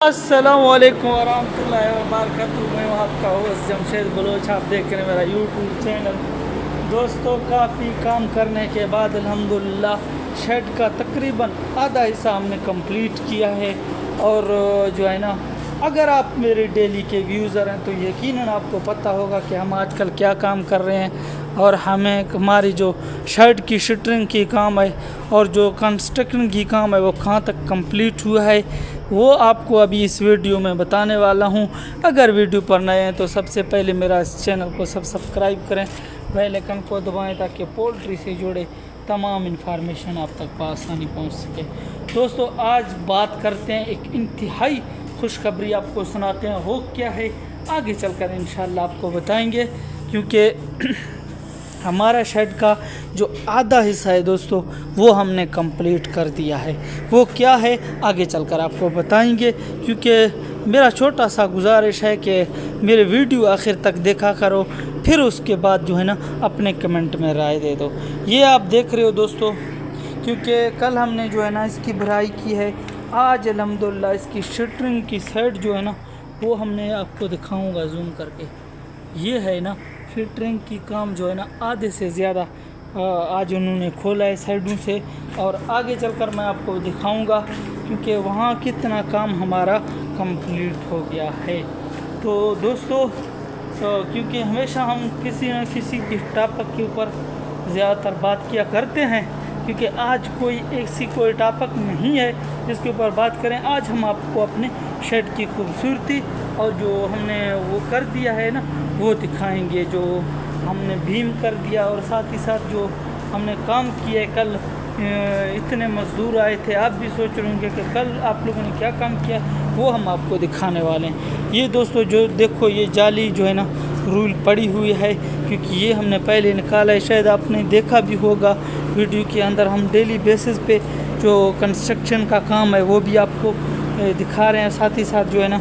अस्सलामुअलैकुम वरहमतुल्लाहि वबरकातुहू। मैं हूँ आपका होस्ट जमशेद बलोच। आप देख रहे हैं मेरा यूट्यूब चैनल। दोस्तों, काफ़ी काम करने के बाद अल्हम्दुलिल्लाह शेड का तकरीबन आधा हिस्सा हमने कंप्लीट किया है। और जो है ना, अगर आप मेरे डेली के व्यूज़र हैं तो यकीनन आपको पता होगा कि हम आजकल क्या काम कर रहे हैं। और हमें हमारी जो शर्ट की शटरिंग की काम है और जो कंस्ट्रक्शन की काम है वो कहाँ तक कंप्लीट हुआ है वो आपको अभी इस वीडियो में बताने वाला हूं। अगर वीडियो पर नए हैं तो सबसे पहले मेरा इस चैनल को सब्सक्राइब करें, बेल आइकन को दबाएं ताकि पोल्ट्री से जुड़े तमाम इन्फॉर्मेशन आप तक आसानी पहुंच सके। दोस्तों, आज बात करते हैं, एक इंतहाई खुशखबरी आपको सुनाते हैं। हो क्या है आगे चलकर इंशाल्लाह आपको बताएंगे, क्योंकि हमारा शेड का जो आधा हिस्सा है दोस्तों वो हमने कंप्लीट कर दिया है। वो क्या है आगे चलकर आपको बताएंगे, क्योंकि मेरा छोटा सा गुजारिश है कि मेरे वीडियो आखिर तक देखा करो, फिर उसके बाद जो है ना अपने कमेंट में राय दे दो। ये आप देख रहे हो दोस्तों, क्योंकि कल हमने जो है ना इसकी भराई की है। आज अल्हम्दुलिल्लाह इसकी शटरिंग की साइड जो है ना वो हमने आपको दिखाऊंगा जूम करके। ये है ना फिल्टरिंग की काम जो है ना आधे से ज़्यादा आज उन्होंने खोला है साइडों से, और आगे चलकर मैं आपको दिखाऊंगा क्योंकि वहाँ कितना काम हमारा कंप्लीट हो गया है। तो दोस्तों, क्योंकि हमेशा हम किसी न किसी की टॉपिक के ऊपर ज़्यादातर बात किया करते हैं, क्योंकि आज कोई टॉपिक नहीं है जिसके ऊपर बात करें। आज हम आपको अपने शेड की खूबसूरती और जो हमने वो कर दिया है ना वो दिखाएंगे, जो हमने भीम कर दिया और साथ ही साथ जो हमने काम किया है। कल इतने मज़दूर आए थे, आप भी सोच रहे होंगे कि कल आप लोगों ने क्या काम किया, वो हम आपको दिखाने वाले हैं। ये दोस्तों जो देखो, ये जाली जो है ना रूल पड़ी हुई है, क्योंकि ये हमने पहले निकाला है। शायद आपने देखा भी होगा वीडियो के अंदर, हम डेली बेसिस पे जो कंस्ट्रक्शन का काम है वो भी आपको दिखा रहे हैं। साथ ही साथ जो है ना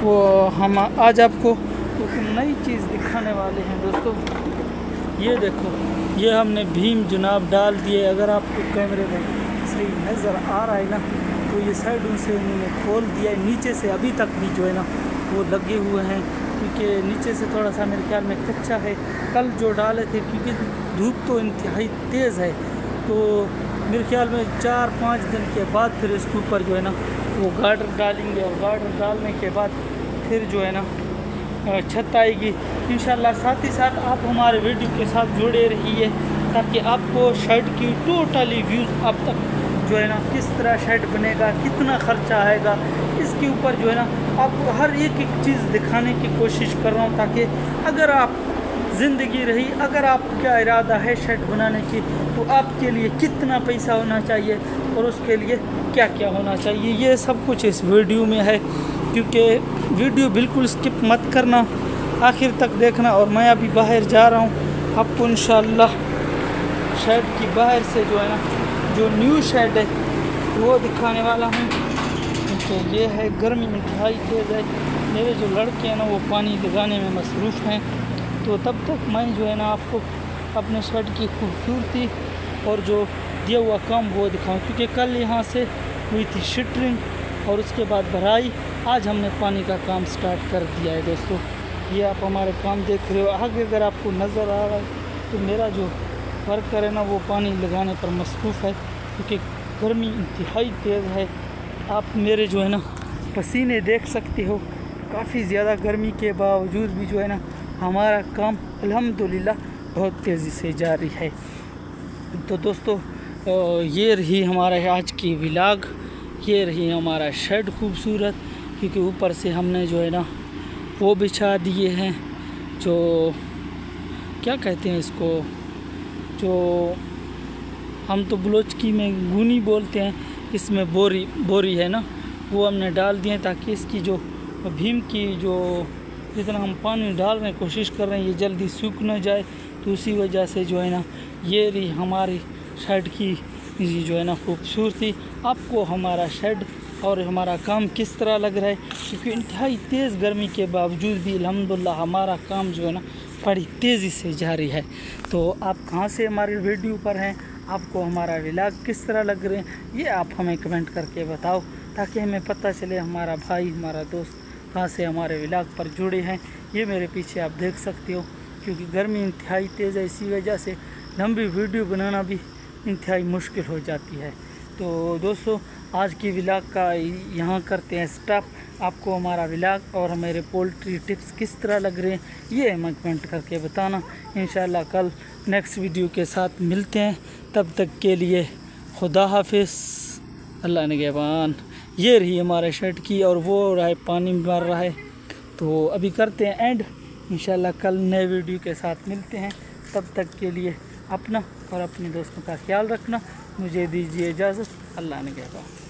वो हम आज आपको एक नई चीज़ दिखाने वाले हैं दोस्तों। ये देखो, ये हमने भीम जनाब डाल दिए। अगर आपको कैमरे में सही नज़र आ रहा है ना तो ये साइडों से उन्होंने खोल दिया है। नीचे से अभी तक भी जो है ना वो लगे हुए हैं, क्योंकि नीचे से थोड़ा सा मेरे ख्याल में कच्चा है। कल जो डाले थे, क्योंकि धूप तो इंतहाई तेज़ है, तो मेरे ख्याल में 4-5 दिन के बाद फिर इसके ऊपर जो है ना वो गार्डर डालेंगे, और गार्डर डालने के बाद फिर जो है ना छत आएगी इंशाल्लाह। साथ ही साथ आप हमारे वीडियो के साथ जुड़े रहिए ताकि आपको शेड की टोटली व्यूज़ अब तक जो है ना किस तरह शेड बनेगा, कितना ख़र्चा आएगा, इसके ऊपर जो है ना आपको हर एक चीज़ दिखाने की कोशिश कर रहा हूँ, ताकि अगर आप ज़िंदगी रही, अगर आपका इरादा है शेड बनाने की, तो आपके लिए कितना पैसा होना चाहिए और उसके लिए क्या क्या होना चाहिए, ये सब कुछ इस वीडियो में है। क्योंकि वीडियो बिल्कुल स्किप मत करना, आखिर तक देखना। और मैं अभी बाहर जा रहा हूँ, आपको इंशाल्लाह शेड की बाहर से जो है ना जो न्यू शेड है वो दिखाने वाला हूँ। तो ये है, गर्मी इंतहाई तेज़ है, मेरे जो लड़के हैं ना वो पानी लगाने में मसरूफ़ हैं। तो तब तक मैं जो है ना आपको अपने शेड की खूबसूरती और जो दिया हुआ काम वो दिखाऊँ, क्योंकि कल यहाँ से हुई थी शटरिंग और उसके बाद भराई। आज हमने पानी का काम स्टार्ट कर दिया है दोस्तों। ये आप हमारे काम देख रहे हो। आगे अगर आपको नज़र आ रहा है तो मेरा जो वर्कर है ना वो पानी लगाने पर मसरूफ़ है, क्योंकि गर्मी इंतहाई तेज़ है। आप मेरे जो है ना पसीने देख सकते हो, काफ़ी ज़्यादा गर्मी के बावजूद भी जो है ना हमारा काम अल्हम्दुलिल्लाह बहुत तेज़ी से जारी है। तो दोस्तों, ये रही हमारा आज की व्लॉग, ये रही हमारा शेड खूबसूरत, क्योंकि ऊपर से हमने जो है ना वो बिछा दिए हैं, जो क्या कहते हैं इसको, जो हम तो बलोचकी में गुनी बोलते हैं, इसमें बोरी है ना, वो हमने डाल दिए ताकि इसकी जो भीम की जो जितना हम पानी डालने की कोशिश कर रहे हैं ये जल्दी सूख न जाए। तो उसी वजह से जो है ना ये रही हमारी शेड की जो है ना खूबसूरती। आपको हमारा शेड और हमारा काम किस तरह लग रहा है, क्योंकि इंतहाई तेज़ गर्मी के बावजूद भी अल्हम्दुलिल्लाह हमारा काम जो है ना बड़ी तेज़ी से जारी है। तो आप कहाँ से हमारे वीडियो पर हैं, आपको हमारा व्लॉग किस तरह लग रहे हैं, ये आप हमें कमेंट करके बताओ, ताकि हमें पता चले हमारा भाई हमारा दोस्त कहाँ से हमारे व्लॉग पर जुड़े हैं। ये मेरे पीछे आप देख सकते हो, क्योंकि गर्मी इंतहाई तेज़ है, इसी वजह से लंबी वीडियो बनाना भी इंतहाई मुश्किल हो जाती है। तो दोस्तों आज की व्लॉग का यहाँ करते हैं स्टॉप। आपको हमारा व्लॉग और हमारे पोल्ट्री टिप्स किस तरह लग रहे हैं ये हमें कमेंट करके बताना। इंशाल्लाह कल नेक्स्ट वीडियो के साथ मिलते हैं, तब तक के लिए खुदा हाफिज़, अल्लाह निगहबान। ये रही हमारे शर्ट की और वो रहा है पानी मार रहा है। तो अभी करते हैं एंड, इंशाल्लाह कल नए वीडियो के साथ मिलते हैं। तब तक के लिए अपना और अपने दोस्तों का ख्याल रखना। मुझे दीजिए इजाज़त, अल्लाह निगहबान।